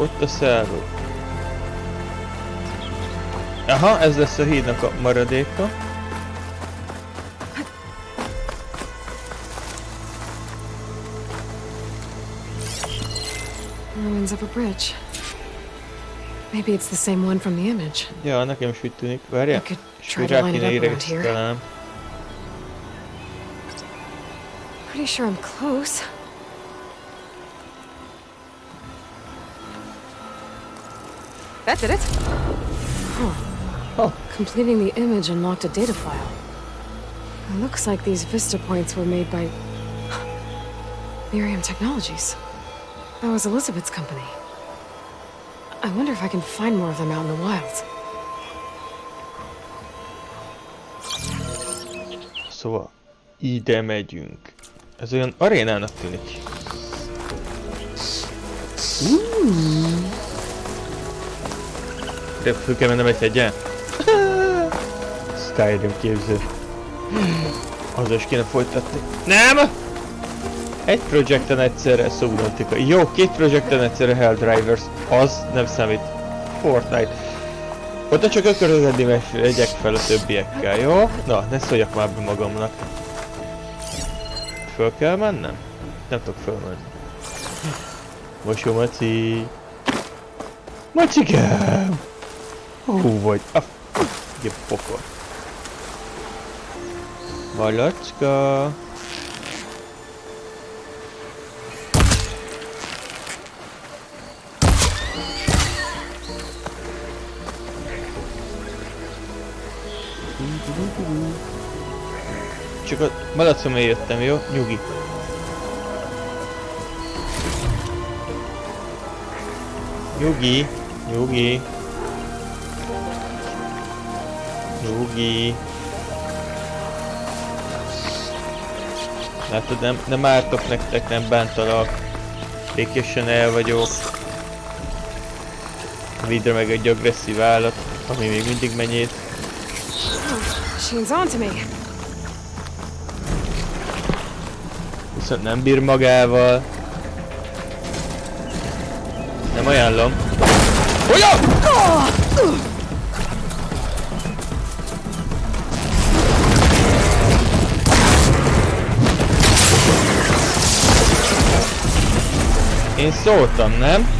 Ott a szálló. Aha, ez lesz a hídnak a maradéka. Ruins of a bridge. Maybe it's the same one from the image. Ja, nekem is úgy tűnik. Várjál, és try hogy to rá line it kéne up around érezni here. talán. Pretty sure I'm close. That did it. Huh. Oh. Completing the image unlocked a data file. It looks like these vista points were made by Miriam Technologies. That was Elizabeth's company. I wonder if I can find more of them out in the wild. Szóval ide megyünk. Ez olyan arénának tűnik. De föl kell mennem egy hegyen? Skyrim képző. Azzal is kéne folytatni. Nem! Egy projekten egyszerre Subnautica. Jó, 2 projekten egyszerre Helldivers. Az nem számít. Fortnite. Oda csak ökörözedni, mert egyek fel a többiekkel, jó? Na, ne szóljak már be magamnak. Föl kell mennem? Nem tudok fölmenni. Mosó Maci. Macikám! Hú vagy. Ugye pokol. Malacska. Csak a malacomért jöttem, jó? Nyugi. Nyugi. Nyugi. Nyugi. Látod, nem ártok nektek, nem bántalak. Békésen el vagyok. Vidra meg egy agresszív állat, ami még mindig menyét. She's on to me. Viszont nem bír magával. Nem ajánlom. Olyan! Én szóltam, nem?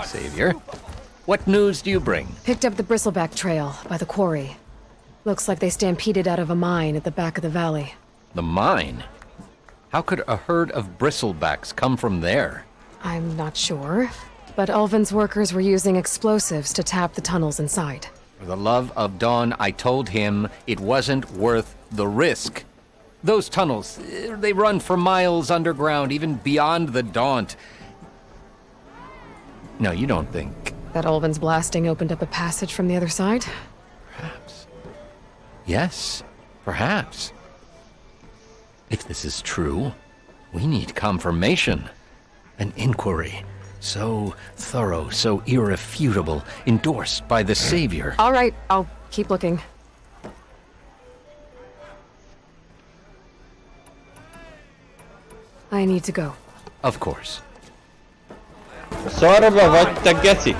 Savior, what news do you bring? Picked up the bristleback trail by the quarry. Looks like they stampeded out of a mine at the back of the valley. The mine? How could a herd of bristlebacks come from there? I'm not sure, but Ulvin's workers were using explosives to tap the tunnels inside. For the love of Dawn, I told him it wasn't worth the risk. Those tunnels, they run for miles underground, even beyond the Daunt. No, you don't think... That Ulvin's blasting opened up a passage from the other side? Perhaps. Yes, perhaps. If this is true, we need confirmation. An inquiry. So thorough, so irrefutable, endorsed by the Savior. All right, I'll keep looking. I need to go. Of course. Szarba vagy, te geci!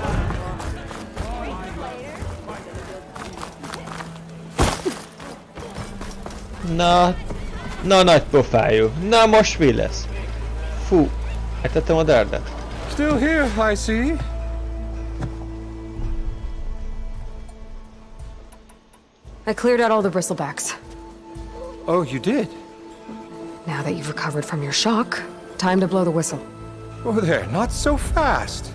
Na nagy pofájú. Na most mi lesz? Fú, eltettem a dárdát. Still here, I see. I cleared out all the bristlebacks. Oh, you did? Now that you've recovered from your shock, time to blow the whistle. Oh, there, not so fast.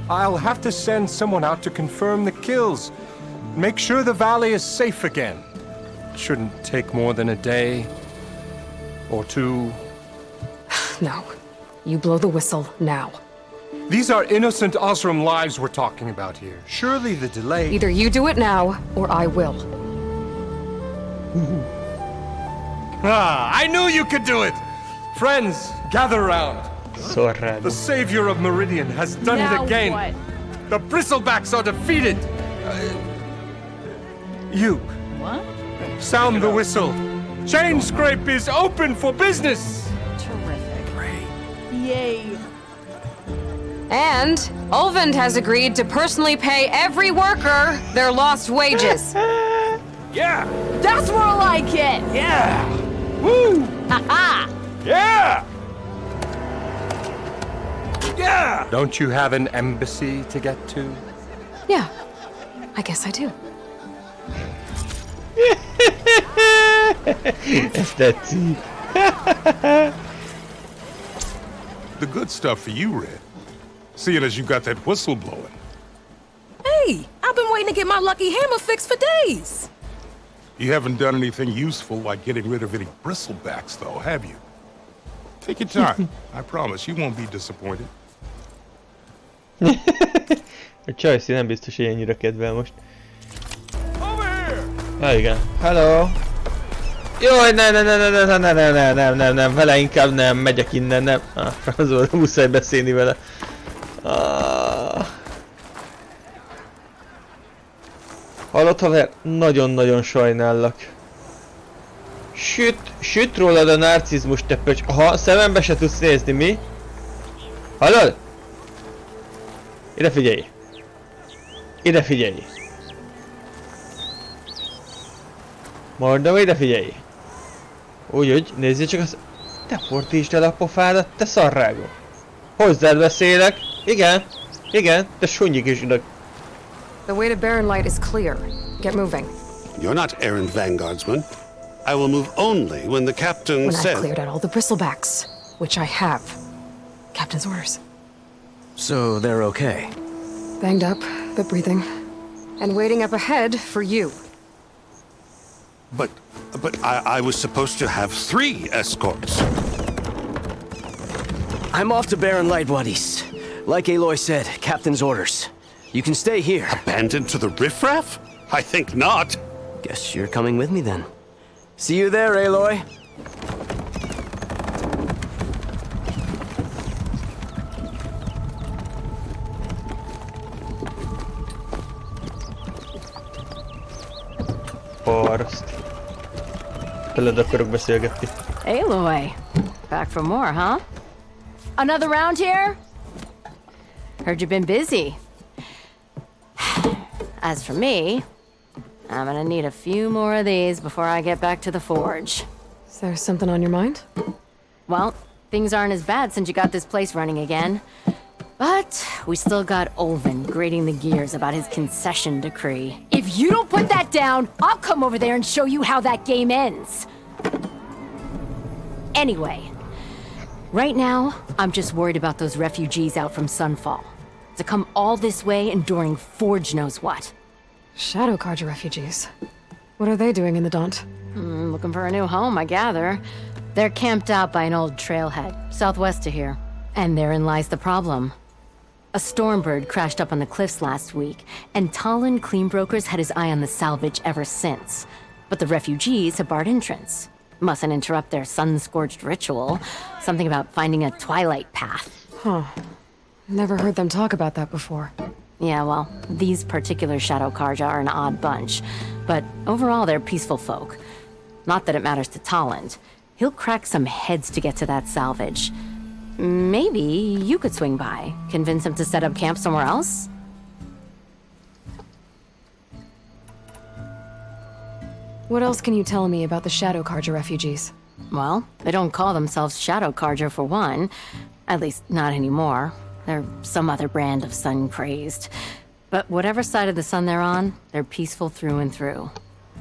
I'll have to send someone out to confirm the kills. Make sure the valley is safe again. Shouldn't take more than a day. Or 2. No. You blow the whistle now. These are innocent Osram lives we're talking about here. Surely the delay... Either you do it now, or I will. I knew you could do it! Friends, gather round. Szorrád. The savior of Meridian has done it again. What? The bristlebacks are defeated. You, What? sound the whistle. Chain Scrape is open for business. Terrific. Yay! And Ulvund has agreed to personally pay every worker their lost wages. Yeah! That's more like it! Yeah! Woo! Ha-ha! Yeah! Yeah! Don't you have an embassy to get to? Yeah, I guess I do. Ez tetszik. The good stuff for you, Red. Seeing as you got that whistle blowing. Hey, I've been waiting to get my lucky hammer fixed for days. You haven't done anything useful like getting rid of any bristlebacks, though, have you? Take your time. I promise you won't be disappointed. A Csajci nem biztos, hogy ennyire kedvel most. Igen. Hello! Jaj, nem, vele inkább nem, megyek innen, nem. Franzol, muszáj beszélni vele. Hallott, haver? Nagyon-nagyon sajnállak. Süt rólad a narcizmus, te pöcs. Aha, szemembe se tudsz nézni, mi? Hallod? Ide figyelj! Ide figyelj! Mondom, ide figyelj! Úgy, nézzél csak az... Te fordítsd el a pofádat, te szarrágó! Hozzád beszélek! Igen, te sunyi kis üdök! The way to Barren Light is clear. Get moving. You're not errant vanguardsman. I will move only when the captain When I've says... cleared out all the bristlebacks, which I have. Captain's orders. So they're okay? Banged up, but breathing. And waiting up ahead for you. But I was supposed to have 3 escorts. I'm off to Barren Light, buddies. Like Aloy said, Captain's orders. You can stay here. Abandoned to the riffraff? I think not. Guess you're coming with me then. See you there, Aloy. Paraszt. Veled akarok beszélgetni. Aloy, back for more, huh? Another round here? Heard you've been busy. As for me, I'm gonna need a few more of these before I get back to the forge. Is there something on your mind? Well, things aren't as bad since you got this place running again. But we still got Ulvund grating the gears about his concession decree. If you don't put that down, I'll come over there and show you how that game ends. Anyway, right now, I'm just worried about those refugees out from Sunfall. To come all this way enduring Forge knows what. Shadow Carja refugees. What are they doing in the Daunt? Looking for a new home, I gather. They're camped out by an old trailhead, southwest of here. And therein lies the problem. A Stormbird crashed up on the cliffs last week, and Talon Cleanbrokers had his eye on the salvage ever since. But the refugees have barred entrance. Mustn't interrupt their sun-scorched ritual. Something about finding a twilight path. Huh. Never heard them talk about that before. Yeah, well, these particular Shadow Carja are an odd bunch. But overall, they're peaceful folk. Not that it matters to Talon. He'll crack some heads to get to that salvage. Maybe you could swing by, convince him to set up camp somewhere else? What else can you tell me about the Shadow Carja refugees? Well, they don't call themselves Shadow Carja for one. At least, not anymore. They're some other brand of sun-crazed. But whatever side of the sun they're on, they're peaceful through and through.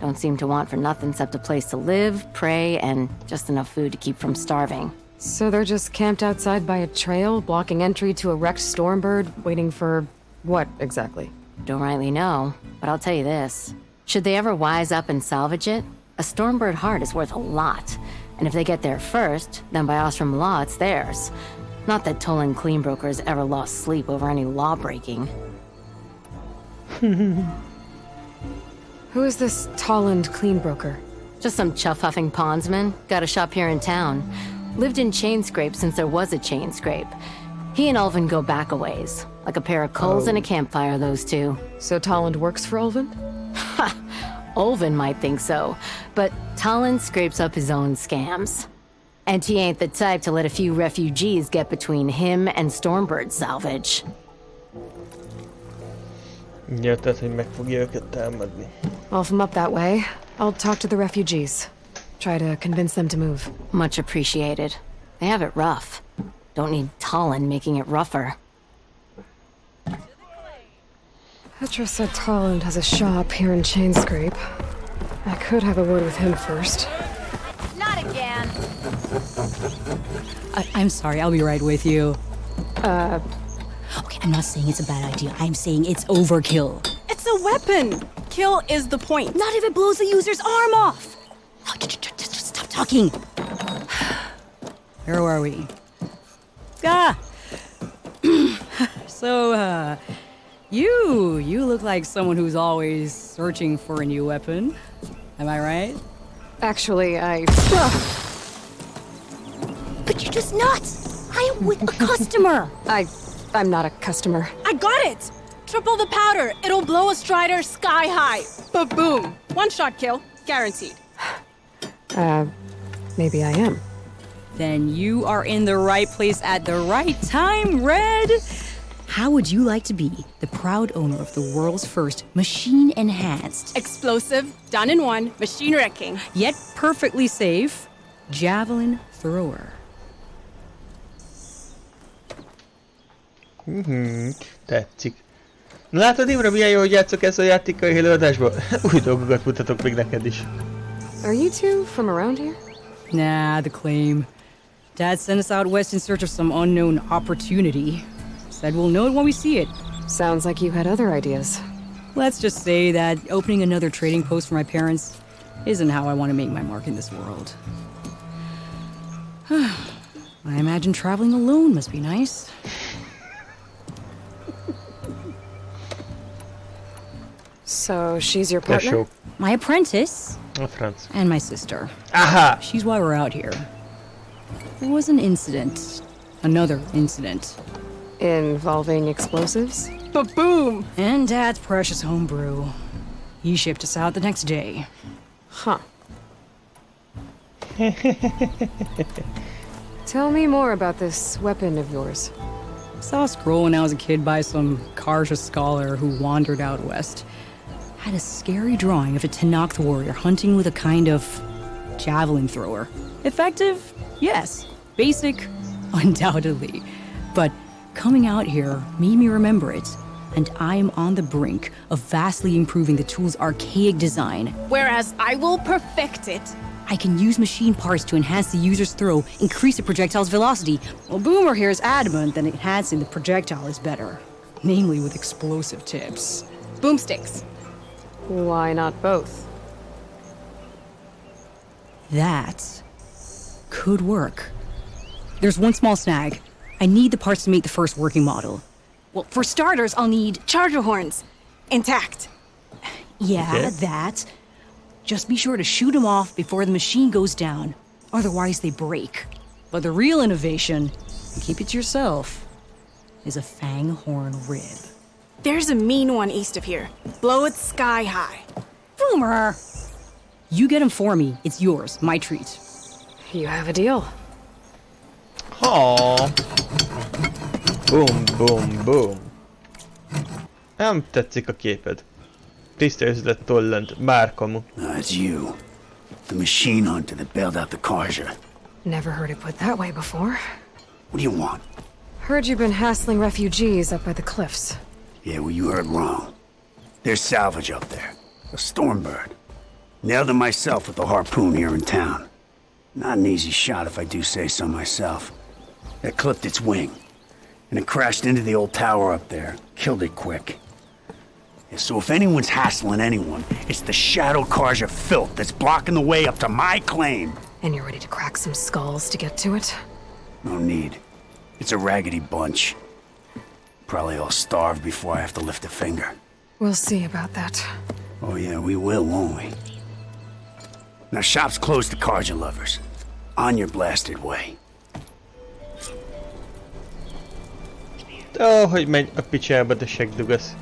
Don't seem to want for nothing except a place to live, pray, and just enough food to keep from starving. So they're just camped outside by a trail, blocking entry to a wrecked Stormbird, waiting for... what, exactly? Don't rightly know, but I'll tell you this. Should they ever wise up and salvage it, a Stormbird heart is worth a lot. And if they get there first, then by Ostrom law, it's theirs. Not that Tolan Cleanbrokers ever lost sleep over any law-breaking. Who is this Tolland Cleanbroker? Just some chuff-huffing pondsman. Got a shop here in town. Lived in Chainscrape since there was a Chainscrape. He and Ulvund go back a ways. Like a pair of coals and a campfire, those two. So Tolland works for Ulvund? Ulvund might think so, but Talon scrapes up his own scams. And he ain't the type to let a few refugees get between him and Stormbird salvage. Ja, tehát, hogy meg fogja őket támadni. Well, if I'm up that way, I'll talk to the refugees. Try to convince them to move. Much appreciated. They have it rough. Don't need Talon making it rougher. Petra said Talon has a shop here in Chainscrape. I could have a word with him first. Not again. I'm sorry, I'll be right with you. Okay, I'm not saying it's a bad idea. I'm saying it's overkill. It's a weapon. Kill is the point. Not if it blows the user's arm off. Oh, just stop talking. Where were we? So, you look like someone who's always searching for a new weapon. Am I right? Actually, But you're just nuts. I am with a customer. I'm not a customer. I got it. Triple the powder. It'll blow a Strider sky high. Ba-boom. One shot kill. Guaranteed. Maybe I am. Then you are in the right place at the right time, Red. How would you like to be the proud owner of the world's first machine-enhanced, Explosive, done in one, machine wrecking. yet perfectly safe, javelin thrower? Tetszik. Na látod, Imre, milyen jó, hogy játszok ezt a játékai előadásban? Új dolgokat mutatok még neked is. Are you two from around here? Nah, the claim. Dad sent us out west in search of some unknown opportunity. Said we'll know it when we see it. Sounds like you had other ideas. Let's just say that opening another trading post for my parents isn't how I want to make my mark in this world. I imagine traveling alone must be nice. So she's your partner? Tesó. My apprentice A franc. and my sister. Aha! She's why we're out here. There was an incident. Another incident. Involving explosives? Ba-boom. And Dad's precious homebrew. He shipped us out the next day. Huh. Tell me more about this weapon of yours. Saw a scroll when I was a kid by some Karja scholar who wandered out west. Had a scary drawing of a Tenakth warrior hunting with a kind of javelin thrower. Effective? Yes. Basic? Undoubtedly. But coming out here made me remember it, and I'm on the brink of vastly improving the tool's archaic design. Whereas I will perfect it. I can use machine parts to enhance the user's throw, increase the projectile's velocity. Well, Boomer here is adamant that enhancing the projectile is better, namely with explosive tips. Boomsticks. Why not both? That could work. There's one small snag. I need the parts to make the first working model. Well, for starters, I'll need charger horns. Intact. Yeah, Okay. that. Just be sure to shoot them off before the machine goes down. Otherwise, they break. But the real innovation, and keep it to yourself, is a fang horn rib. There's a mean one east of here. Blow it sky high. Boomer! You get him for me. It's yours. My treat. You have a deal. Ha! Boom, boom, boom. Nem tetszik a képed. Tiszta üzlet Tolland, bár kamu. It's you. The machine hunter that bailed out the Karja. Never heard it put that way before. What do you want? Heard you've been hassling refugees up by the cliffs. Yeah, well, you heard wrong. There's salvage up there. A Stormbird. Nailed it myself with the harpoon here in town. Not an easy shot if I do say so myself. It clipped its wing. And it crashed into the old tower up there. Killed it quick. Yeah, so if anyone's hassling anyone, it's the Shadow Karja filth that's blocking the way up to my claim. And you're ready to crack some skulls to get to it? No need. It's a raggedy bunch. Probably all starved before I have to lift a finger. We'll see about that. Oh yeah, we will, won't we? Now shop's closed to Karja lovers. On your blasted way. Ó, hogy megy a picsába, de segdugasz.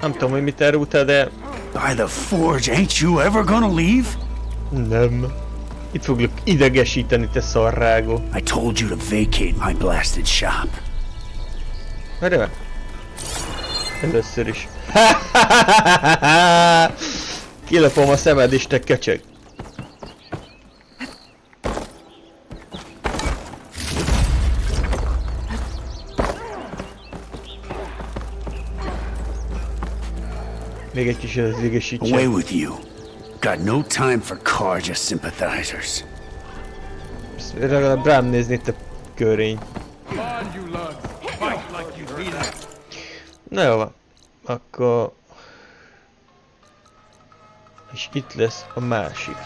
Nem tudom, hogy mit elrúgtál, de... By the forge, ain't you ever gonna leave? Nem. Itt foglak idegesíteni, te szarrágó. I told you to vacate my blasted shop. Várj meg. Először is. Kilapom a szemed és te kecseg. Még egy kis az égesítsen. Away with you. Got no time for Karja sympathizers. Legalább rám nézni, te körény. Na jó van. Akkor... És itt lesz a másik.